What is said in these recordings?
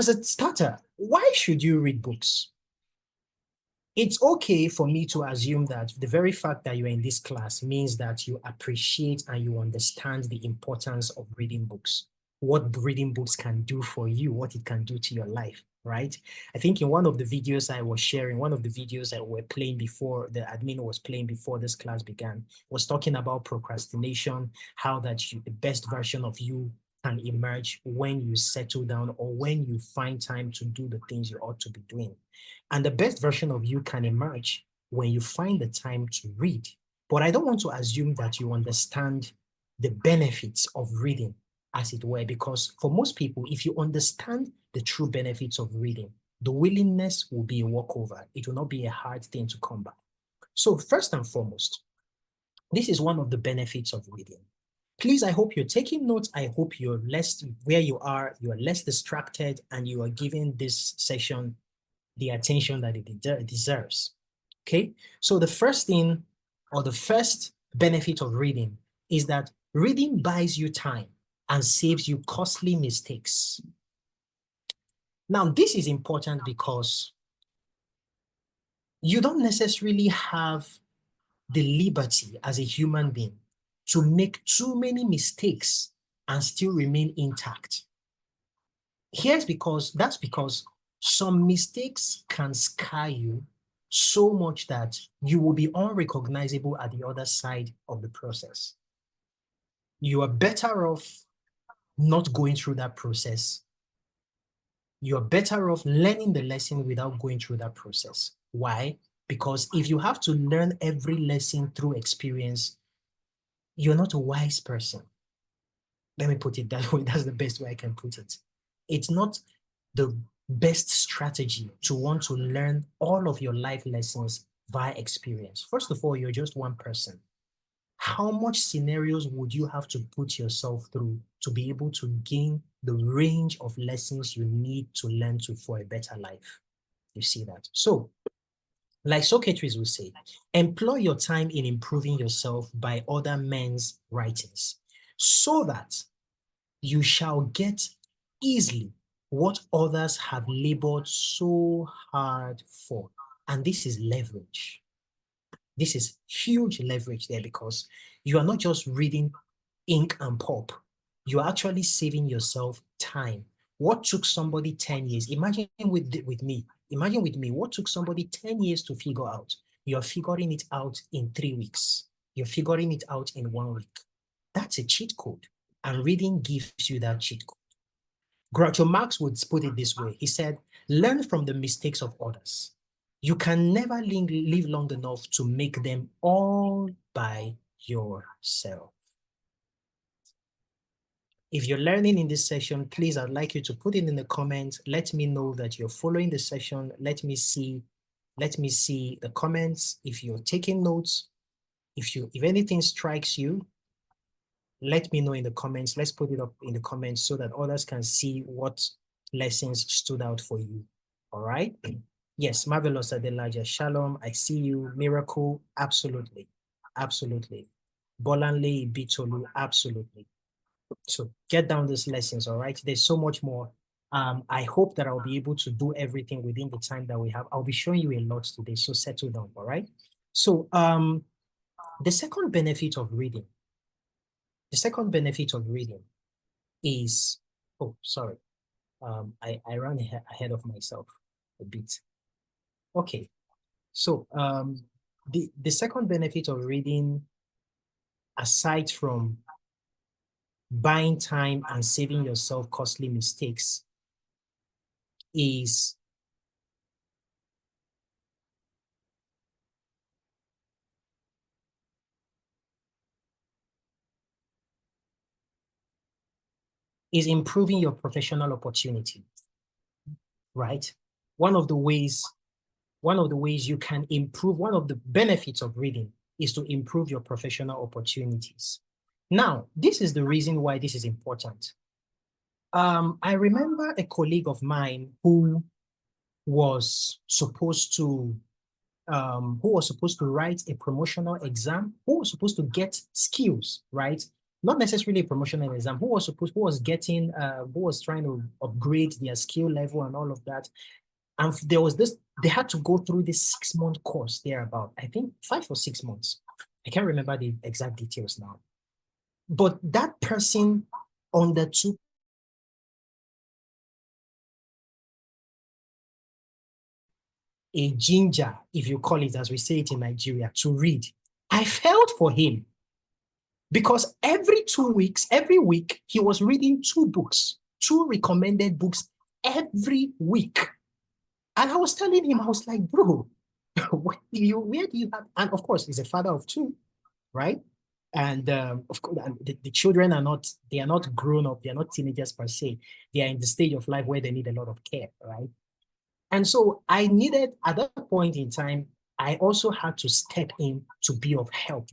As a starter, why should you read books? It's okay for me to assume that the very fact that you're in this class means that you appreciate and you understand the importance of reading books, what reading books can do for you, what it can do to your life, right? I think in one of the videos I was sharing, one of the videos that were playing before, the admin was playing before this class began, was talking about procrastination, how that the best version of you can emerge when you settle down or when you find time to do the things you ought to be doing. And the best version of you can emerge when you find the time to read. But I don't want to assume that you understand the benefits of reading, as it were, because for most people, if you understand the true benefits of reading, the willingness will be a walkover. It will not be a hard thing to come by. So first and foremost, this is one of the benefits of reading. Please, I hope you're taking notes. I hope you're less, where you are less distracted and you are giving this session the attention that it deserves. Okay, so the first thing or the first benefit of reading is that reading buys you time and saves you costly mistakes. Now, this is important because you don't necessarily have the liberty as a human being to make too many mistakes and still remain intact. That's because some mistakes can scar you so much that you will be unrecognizable at the other side of the process. You are better off not going through that process. You are better off learning the lesson without going through that process. Why? Because if you have to learn every lesson through experience, you're not a wise person. Let me put it that way. That's the best way I can put it. It's not the best strategy to want to learn all of your life lessons via experience. First of all, you're just one person. How much scenarios would you have to put yourself through to be able to gain the range of lessons you need to learn for a better life? You see that? So, like Socrates would say, employ your time in improving yourself by other men's writings, so that you shall get easily what others have labored so hard for. And this is leverage. This is huge leverage there because you are not just reading ink and pulp. You are actually saving yourself time. What took somebody 10 years? Imagine with me, what took somebody 10 years to figure out. You're figuring it out in 3 weeks. You're figuring it out in 1 week. That's a cheat code. And reading gives you that cheat code. Groucho Marx would put it this way. He said, learn from the mistakes of others. You can never live long enough to make them all by yourself. If you're learning in this session, please, I'd like you to put it in the comments. Let me know that you're following the session. Let me see the comments. If you're taking notes, if anything strikes you, let me know in the comments. Let's put it up in the comments so that others can see what lessons stood out for you. All right. Yes, Marvelous Adelaja. Shalom. I see you. Miracle. Absolutely. Absolutely. Bolanle Bitolu. Absolutely. So get down these lessons. All right. There's so much more. I hope that I'll be able to do everything within the time that we have. I'll be showing you a lot today. So settle down. All right. So the second benefit of reading. The second benefit of reading is, oh, sorry. I ran ahead of myself a bit. Okay. So the second benefit of reading, aside from buying time and saving yourself costly mistakes, is improving your professional opportunity, right? One of the ways you can improve, one of the benefits of reading is to improve your professional opportunities. Now, this is the reason why this is important. I remember a colleague of mine who was supposed to write a promotional exam, who was supposed to get skills, right? not necessarily a promotional exam, who was trying to upgrade their skill level and all of that. And there was this, they had to go through this 6-month course there about, I think 5 or 6 months. I can't remember the exact details now. But that person undertook a ginger, if you call it as we say it in Nigeria, to read. I felt for him because every 2 weeks, every week, he was reading 2 books, 2 recommended books every week. And I was telling him, I was like, bro, where do you have, and of course, he's a father of 2, right? And of course, the children they are not grown up, they are not teenagers per se. They are in the stage of life where they need a lot of care, right? And so I needed, at that point in time, I also had to step in to be of help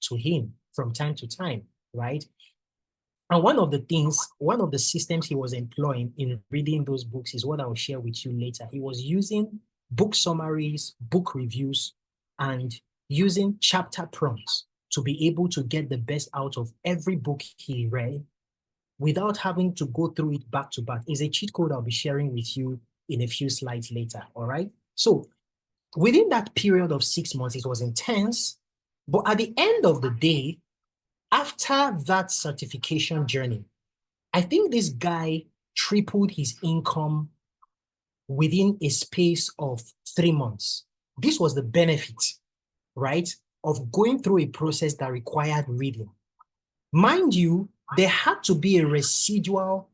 to him from time to time, right? And one of the systems he was employing in reading those books is what I will share with you later. He was using book summaries, book reviews, and using chapter prompts to be able to get the best out of every book he read without having to go through it back to back. It's a cheat code I'll be sharing with you in a few slides later, all right? So within that period of 6 months, it was intense, but at the end of the day, after that certification journey, I think this guy tripled his income within a space of 3 months. This was the benefit, right, of going through a process that required reading. Mind you, there had to be a residual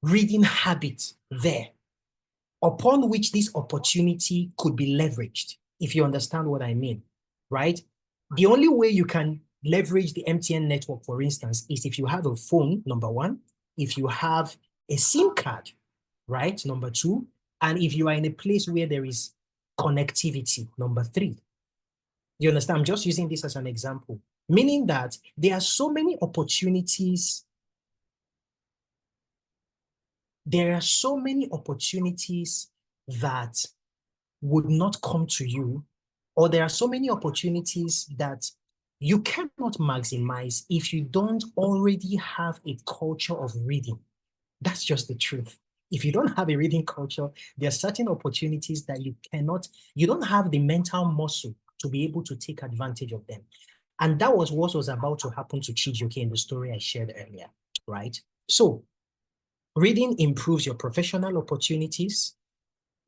reading habit there upon which this opportunity could be leveraged, if you understand what I mean, right? The only way you can leverage the MTN network, for instance, is if you have a phone, number one, if you have a SIM card, right, number two, and if you are in a place where there is connectivity, number three. You understand? I'm just using this as an example, meaning that there are so many opportunities. There are so many opportunities that would not come to you, or there are so many opportunities that you cannot maximize if you don't already have a culture of reading. That's just the truth. If you don't have a reading culture, there are certain opportunities that you don't have the mental muscle to be able to take advantage of them. And that was what was about to happen to Chijioke in the story I shared earlier, right? So reading improves your professional opportunities.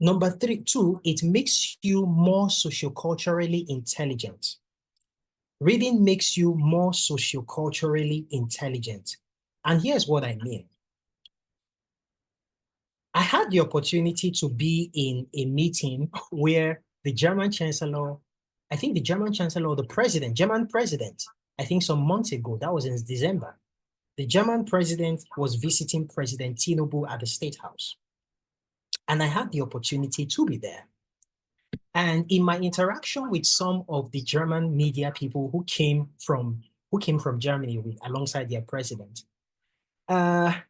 Number two, it makes you more socioculturally intelligent. Reading makes you more socioculturally intelligent. And here's what I mean. I had the opportunity to be in a meeting where the German Chancellor, I think the German Chancellor or the president, German president, I think some months ago, that was in December, the German president was visiting President Tinubu at the State House. And I had the opportunity to be there. And in my interaction with some of the German media people who came from Germany alongside their president, I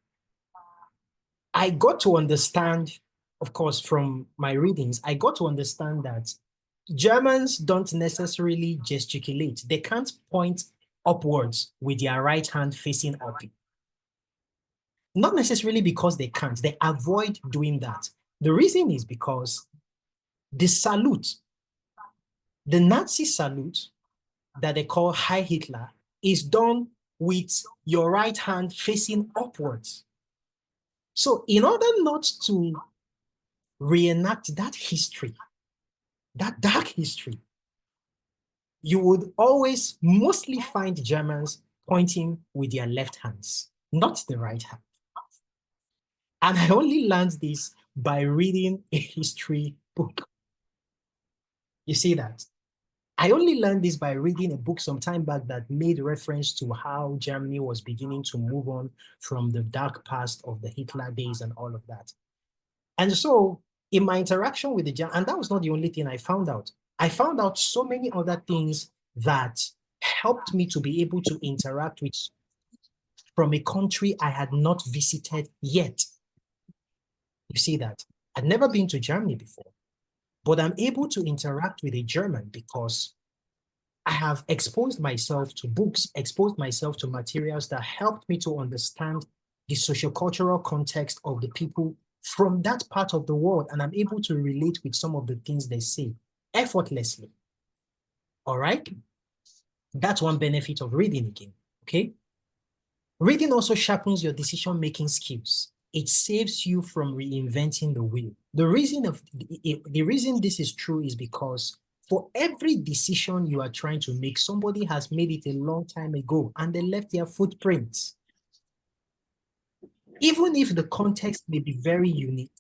got to understand, of course, from my readings, I got to understand that Germans don't necessarily gesticulate. They can't point upwards with their right hand facing up. Not necessarily because they can't, they avoid doing that. The reason is because the salute, the Nazi salute that they call Heil Hitler, is done with your right hand facing upwards. So in order not to reenact that history, that dark history, you would always mostly find Germans pointing with their left hands, not the right hand. And I only learned this by reading a history book. You see that? I only learned this by reading a book some time back that made reference to how Germany was beginning to move on from the dark past of the Hitler days and all of that. And so in my interaction with the German, and that was not the only thing I found out. I found out so many other things that helped me to be able to interact with from a country I had not visited yet. You see that? I'd never been to Germany before, but I'm able to interact with a German because I have exposed myself to books, exposed myself to materials that helped me to understand the sociocultural context of the people from that part of the world, and I'm able to relate with some of the things they say effortlessly. All right? That's one benefit of reading again, okay? Reading also sharpens your decision-making skills. It saves you from reinventing the wheel. The reason this is true is because for every decision you are trying to make, somebody has made it a long time ago and they left their footprints. Even if the context may be very unique,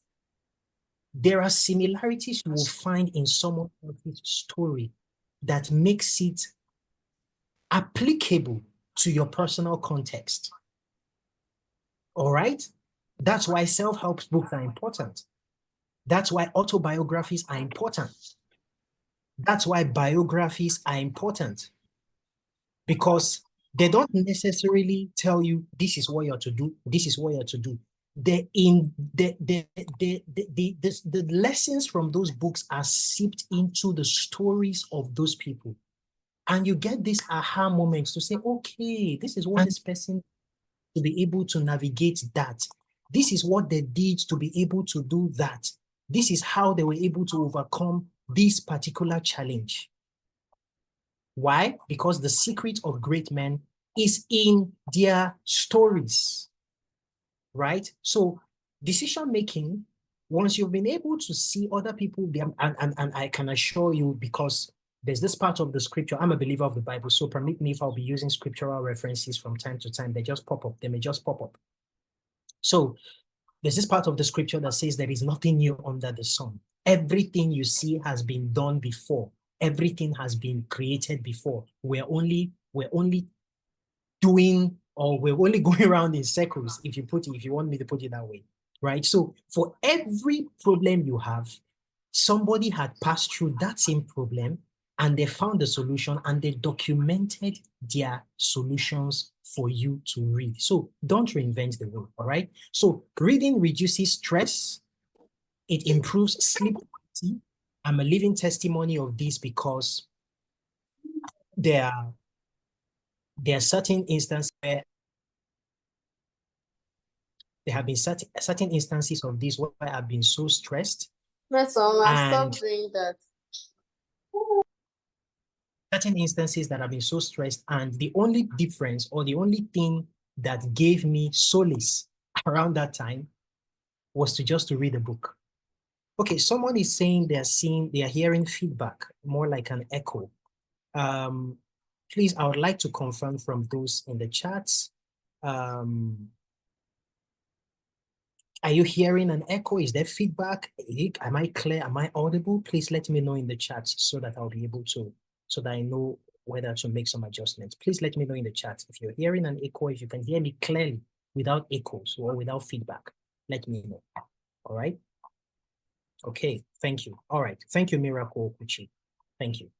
there are similarities you will find in someone else's story that makes it applicable to your personal context. All right? That's why self-help books are important. That's why autobiographies are important. That's why biographies are important. Because they don't necessarily tell you this is what you're to do, this is what you're to do. The lessons from those books are seeped into the stories of those people. And you get these aha moments to say, okay, this is what this person to be able to navigate that. This is what they did to be able to do that. This is how they were able to overcome this particular challenge. Why? Because the secret of great men is in their stories, right? So decision making, once you've been able to see other people, and I can assure you, because there's this part of the scripture, I'm a believer of the Bible, so permit me if I'll be using scriptural references from time to time, they just pop up, they may just pop up. So there's this part of the scripture that says there is nothing new under the sun. Everything you see has been done before. Everything has been created before. We're only doing, or we're only going around in circles, if you want me to put it that way, right? So for every problem you have, somebody had passed through that same problem and they found the solution and they documented their solutions for you to read. So don't reinvent the wheel, all right? So reading reduces stress. It improves sleep quality. I'm a living testimony of this because there are certain instances where there have been certain instances of this where I've been so stressed. Stop doing that. Certain instances that I've been so stressed, and the only difference or the only thing that gave me solace around that time was to read a book. Okay, someone is saying they are hearing feedback, more like an echo. Please, I would like to confirm from those in the chats. Are you hearing an echo? Is there feedback? Am I clear? Am I audible? Please let me know in the chat so that I'll be able to, so that I know whether to make some adjustments. Please let me know in the chat if you're hearing an echo, if you can hear me clearly without echoes or without feedback. Let me know. All right. Okay. Thank you. All right. Thank you, Miracle Okuchi. Thank you.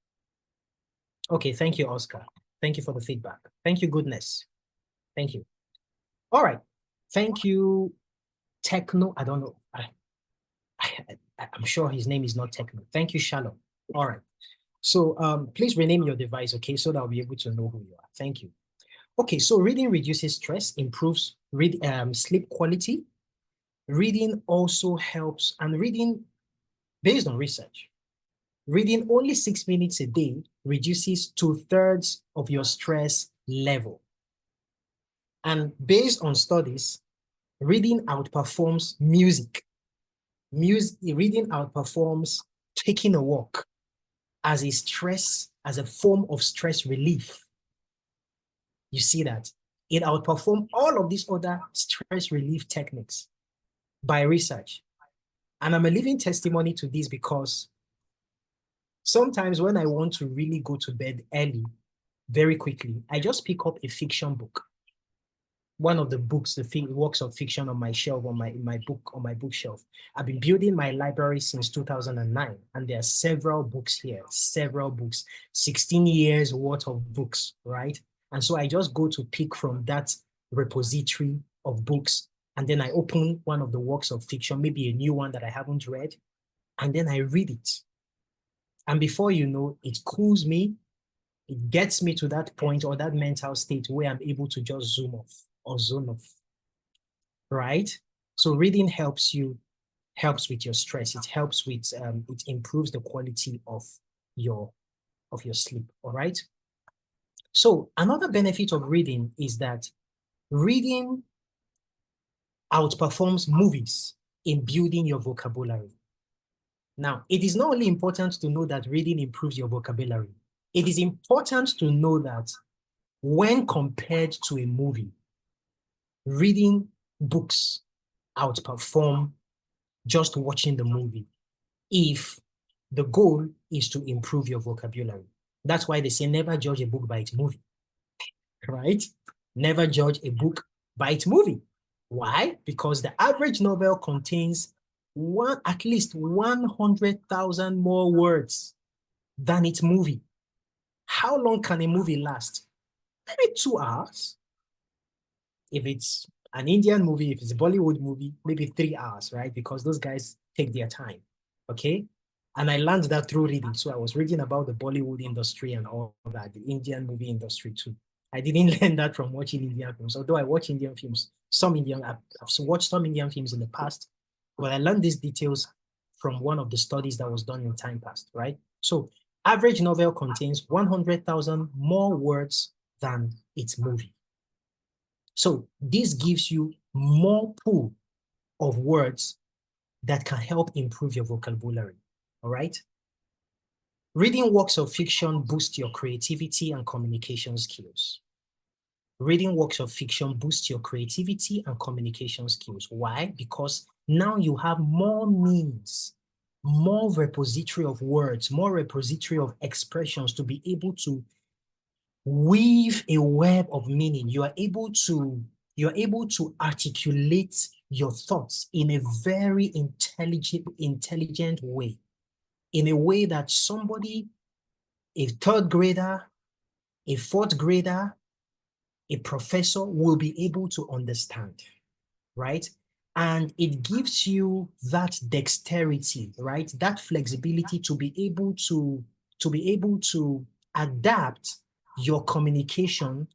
Okay. Thank you, Oscar. Thank you for the feedback. Thank you, Goodness. Thank you. All right. Thank you, Techno. I don't know. I'm sure his name is not Techno. Thank you, Shalom. All right. So please rename your device, okay, so that I'll be able to know who you are. Thank you. Okay, so reading reduces stress, improves sleep quality. Reading also helps, and reading, based on research, reading only 6 minutes a day reduces 2/3 of your stress level. And based on studies, reading outperforms music. Reading outperforms taking a walk as a form of stress relief. You see that? It outperforms all of these other stress relief techniques by research. And I'm a living testimony to this because sometimes when I want to really go to bed early, very quickly, I just pick up a fiction book. One of the books, the works of fiction on my shelf, on my bookshelf. I've been building my library since 2009, and there are several books here, 16 years worth of books, right? And so I just go to pick from that repository of books, and then I open one of the works of fiction, maybe a new one that I haven't read, and then I read it. And before you know, it cools me, It gets me to that point or that mental state where I'm able to just zoom off or zone off, right? So reading helps with your stress. It helps with, it improves the quality of your sleep, all right? So another benefit of reading is that reading outperforms movies in building your vocabulary. Now, it is not only important to know that reading improves your vocabulary, it is important to know that when compared to a movie, reading books outperform just watching the movie if the goal is to improve your vocabulary. That's why they say never judge a book by its movie, right? Never judge a book by its movie. Why? Because the average novel contains at least 100,000 more words than its movie. How long can a movie last? Maybe 2 hours. If it's an Indian movie, if it's a Bollywood movie, maybe 3 hours, right? Because those guys take their time, okay? And I learned that through reading. So I was reading about the Bollywood industry and all that, the Indian movie industry too. I didn't learn that from watching Indian films, although I watch Indian films. I've watched some Indian films in the past, but I learned these details from one of the studies that was done in time past, right? So average novel contains 100,000 more words than its movie. So this gives you more pool of words that can help improve your vocabulary, all right? Reading works of fiction boosts your creativity and communication skills. Reading works of fiction boosts your creativity and communication skills. Why? Because now you have more means, more repository of words, more repository of expressions to be able to weave a web of meaning. You're able to articulate your thoughts in a very intelligent way, in a way that somebody, a third grader, a fourth grader, a professor will be able to understand, right? And it gives you that dexterity, right? That flexibility to be able to adapt your communication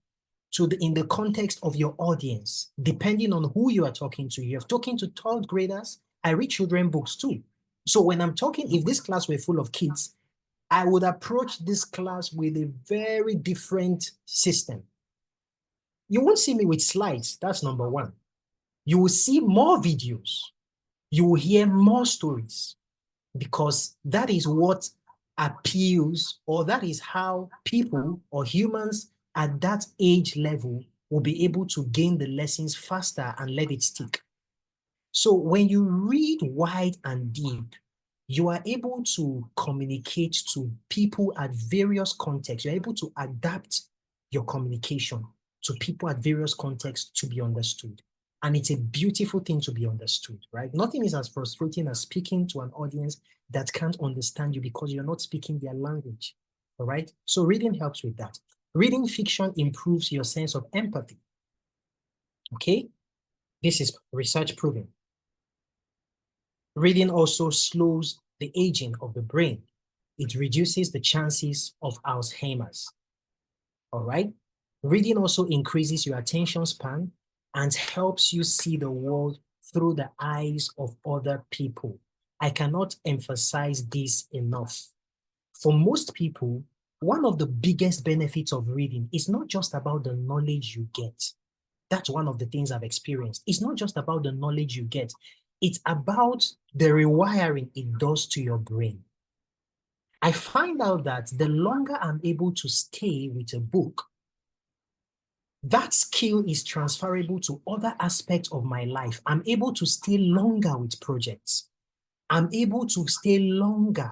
in the context of your audience, depending on who you are talking to. You're talking to third graders. I read children books too. So when I'm talking, if this class were full of kids, I would approach this class with a very different system. You won't see me with slides. That's number one. You will see more videos. You will hear more stories, because that is what appeals, or that is how people or humans at that age level will be able to gain the lessons faster and let it stick. So when you read wide and deep, you are able to communicate to people at various contexts. You're able to adapt your communication to people at various contexts to be understood. And it's a beautiful thing to be understood, right? Nothing is as frustrating as speaking to an audience that can't understand you because you're not speaking their language, all right? So reading helps with that. Reading fiction improves your sense of empathy, okay? This is research proven. Reading also slows the aging of the brain. It reduces the chances of Alzheimer's, all right? Reading also increases your attention span and helps you see the world through the eyes of other people. I cannot emphasize this enough. For most people, one of the biggest benefits of reading is not just about the knowledge you get. That's one of the things I've experienced. It's not just about the knowledge you get. It's about the rewiring it does to your brain. I find out that the longer I'm able to stay with a book, that skill is transferable to other aspects of my life. I'm able to stay longer with projects. I'm able to stay longer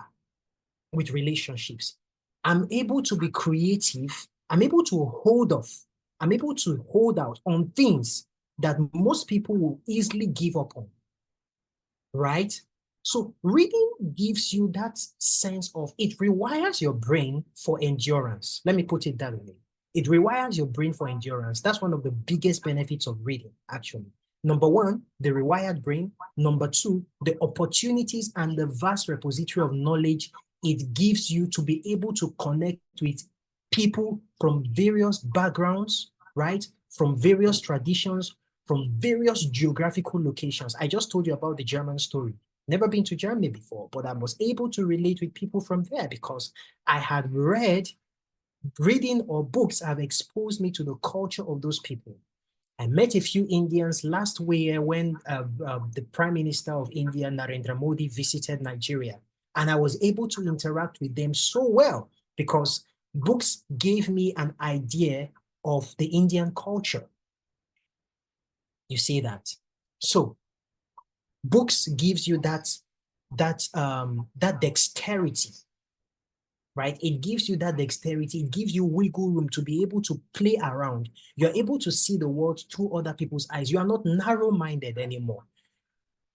with relationships. I'm able to be creative. I'm able to hold off. I'm able to hold out on things that most people will easily give up on, right? So reading gives you that sense of, it rewires your brain for endurance. Let me put it that way. It rewires your brain for endurance. That's one of the biggest benefits of reading, actually. Number one, the rewired brain. Number two, the opportunities and the vast repository of knowledge it gives you to be able to connect with people from various backgrounds, right? From various traditions, from various geographical locations. I just told you about the German story. Never been to Germany before, but I was able to relate with people from there because I had reading or books have exposed me to the culture of those people. I met a few Indians last year when the Prime Minister of India, Narendra Modi, visited Nigeria. And I was able to interact with them so well because books gave me an idea of the Indian culture. You see that? So books gives you that dexterity, right? It gives you that dexterity. It gives you wiggle room to be able to play around. You're able to see the world through other people's eyes. You are not narrow-minded anymore,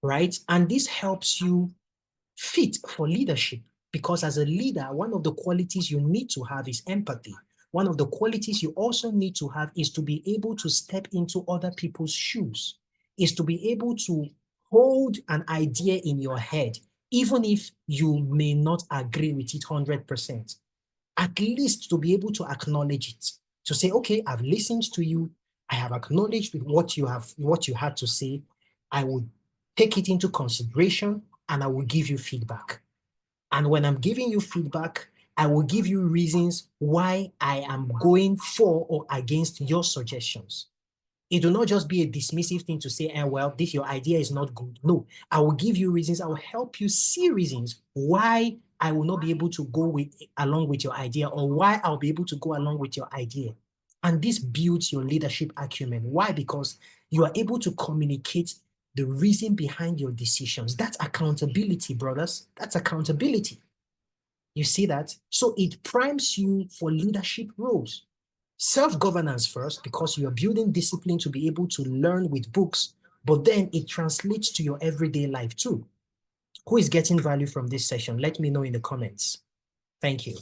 right? And this helps you fit for leadership because as a leader, one of the qualities you need to have is empathy. One of the qualities you also need to have is to be able to step into other people's shoes, is to be able to hold an idea in your head, even if you may not agree with it 100%, at least to be able to acknowledge it, to say, okay, I've listened to you. I have acknowledged what you had to say. I will take it into consideration and I will give you feedback. And when I'm giving you feedback, I will give you reasons why I am going for or against your suggestions. It will not just be a dismissive thing to say, well, this your idea is not good. No, I will give you reasons. I will help you see reasons why I will not be able to go along with your idea or why I'll be able to go along with your idea. And this builds your leadership acumen. Why? Because you are able to communicate the reason behind your decisions. That's accountability, brothers. That's accountability. You see that? So it primes you for leadership roles. Self-governance first, because you are building discipline to be able to learn with books, but then it translates to your everyday life too. Who is getting value from this session? Let me know in the comments. Thank you.